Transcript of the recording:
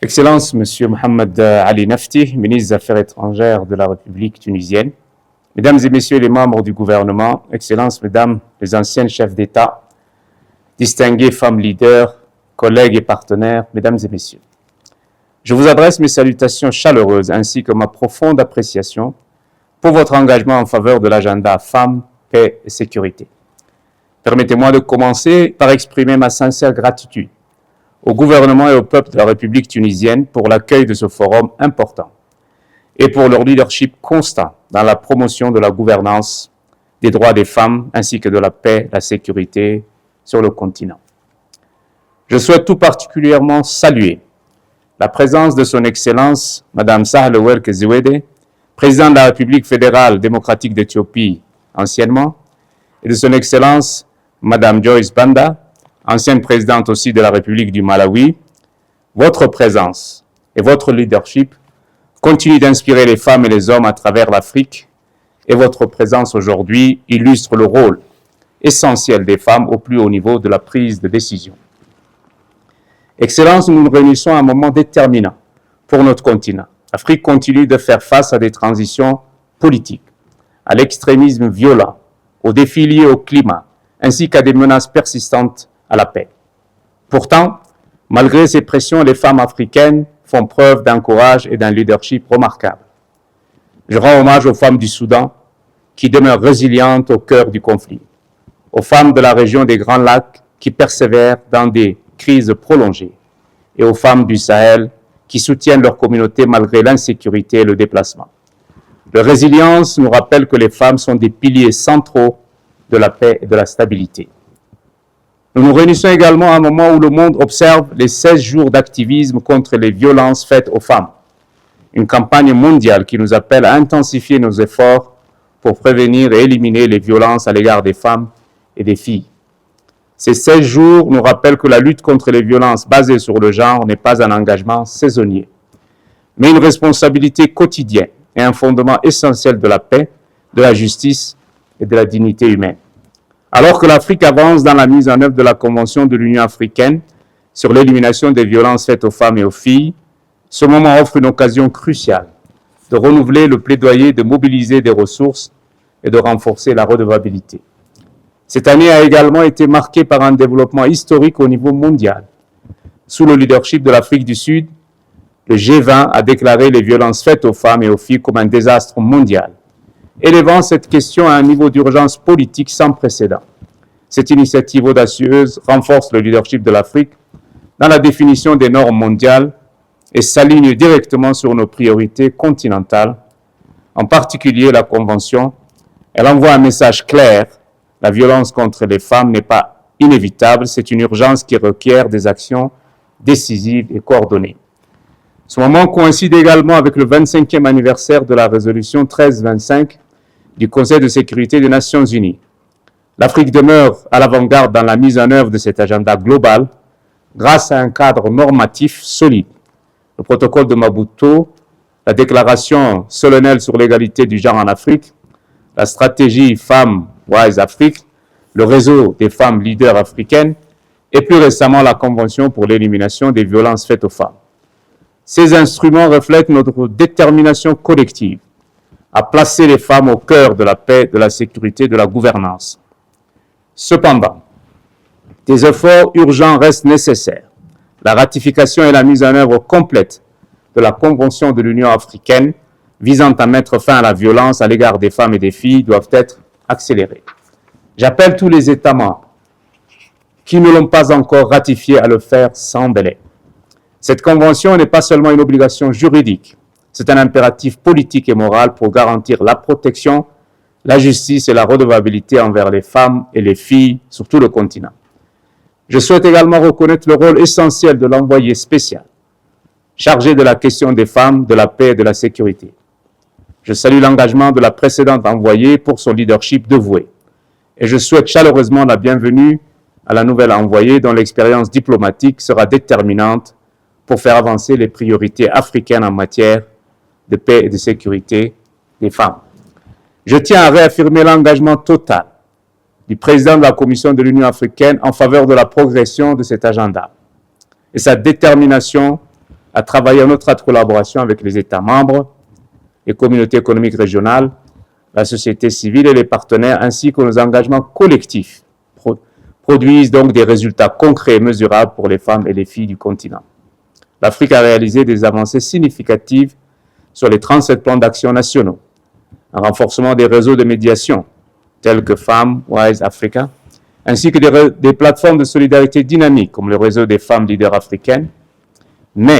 Excellence, Monsieur Mohamed Ali Nafti, ministre des Affaires étrangères de la République tunisienne, Mesdames et Messieurs les membres du gouvernement, Excellences, Mesdames les anciennes chefs d'État, distinguées femmes leaders, collègues et partenaires, Mesdames et Messieurs. Je vous adresse mes salutations chaleureuses ainsi que ma profonde appréciation pour votre engagement en faveur de l'agenda Femmes, Paix et Sécurité. Permettez-moi de commencer par exprimer ma sincère gratitude au gouvernement et au peuple de la République tunisienne pour l'accueil de ce forum important et pour leur leadership constant dans la promotion de la gouvernance, des droits des femmes ainsi que de la paix et la sécurité sur le continent. Je souhaite tout particulièrement saluer la présence de son Excellence, Madame Sahle-Work Zewede, présidente de la République fédérale démocratique d'Éthiopie anciennement, et de son Excellence, Madame Joyce Banda, ancienne présidente aussi de la République du Malawi. Votre présence et votre leadership continuent d'inspirer les femmes et les hommes à travers l'Afrique, et votre présence aujourd'hui illustre le rôle essentiel des femmes au plus haut niveau de la prise de décision. Excellence, nous nous réunissons à un moment déterminant pour notre continent. L'Afrique continue de faire face à des transitions politiques, à l'extrémisme violent, aux défis liés au climat, ainsi qu'à des menaces persistantes à la paix. Pourtant, malgré ces pressions, les femmes africaines font preuve d'un courage et d'un leadership remarquable. Je rends hommage aux femmes du Soudan qui demeurent résilientes au cœur du conflit, aux femmes de la région des Grands Lacs qui persévèrent dans des crises prolongées et aux femmes du Sahel qui soutiennent leur communauté malgré l'insécurité et le déplacement. Leur résilience nous rappelle que les femmes sont des piliers centraux de la paix et de la stabilité. Nous nous réunissons également à un moment où le monde observe les 16 jours d'activisme contre les violences faites aux femmes. Une campagne mondiale qui nous appelle à intensifier nos efforts pour prévenir et éliminer les violences à l'égard des femmes et des filles. Ces 16 jours nous rappellent que la lutte contre les violences basées sur le genre n'est pas un engagement saisonnier, mais une responsabilité quotidienne et un fondement essentiel de la paix, de la justice et de la dignité humaine. Alors que l'Afrique avance dans la mise en œuvre de la Convention de l'Union africaine sur l'élimination des violences faites aux femmes et aux filles, ce moment offre une occasion cruciale de renouveler le plaidoyer, de mobiliser des ressources et de renforcer la redevabilité. Cette année a également été marquée par un développement historique au niveau mondial. Sous le leadership de l'Afrique du Sud, le G20 a déclaré les violences faites aux femmes et aux filles comme un désastre mondial, élevant cette question à un niveau d'urgence politique sans précédent. Cette initiative audacieuse renforce le leadership de l'Afrique dans la définition des normes mondiales et s'aligne directement sur nos priorités continentales, en particulier la Convention. Elle envoie un message clair: la violence contre les femmes n'est pas inévitable, c'est une urgence qui requiert des actions décisives et coordonnées. Ce moment coïncide également avec le 25e anniversaire de la résolution 1325 du Conseil de sécurité des Nations Unies. L'Afrique demeure à l'avant-garde dans la mise en œuvre de cet agenda global grâce à un cadre normatif solide. Le protocole de Maputo, la déclaration solennelle sur l'égalité du genre en Afrique, la stratégie Femmes Wise Afrique, le réseau des femmes leaders africaines et plus récemment la Convention pour l'élimination des violences faites aux femmes. Ces instruments reflètent notre détermination collective à placer les femmes au cœur de la paix, de la sécurité, de la gouvernance. Cependant, des efforts urgents restent nécessaires. La ratification et la mise en œuvre complète de la Convention de l'Union africaine visant à mettre fin à la violence à l'égard des femmes et des filles doivent être accélérées. J'appelle tous les États membres qui ne l'ont pas encore ratifiée à le faire sans délai. Cette convention n'est pas seulement une obligation juridique, c'est un impératif politique et moral pour garantir la protection, la justice et la redevabilité envers les femmes et les filles sur tout le continent. Je souhaite également reconnaître le rôle essentiel de l'envoyé spécial, chargé de la question des femmes, de la paix et de la sécurité. Je salue l'engagement de la précédente envoyée pour son leadership dévoué, et je souhaite chaleureusement la bienvenue à la nouvelle envoyée dont l'expérience diplomatique sera déterminante pour faire avancer les priorités africaines en matière de paix et de sécurité des femmes. Je tiens à réaffirmer l'engagement total du président de la Commission de l'Union africaine en faveur de la progression de cet agenda et sa détermination à travailler en étroite collaboration avec les États membres, les communautés économiques régionales, la société civile et les partenaires, ainsi que nos engagements collectifs, produisent donc des résultats concrets et mesurables pour les femmes et les filles du continent. L'Afrique a réalisé des avancées significatives sur les 37 plans d'action nationaux, un renforcement des réseaux de médiation, tels que Femmes Wise Africa, ainsi que des plateformes de solidarité dynamiques, comme le réseau des femmes leaders africaines. Mais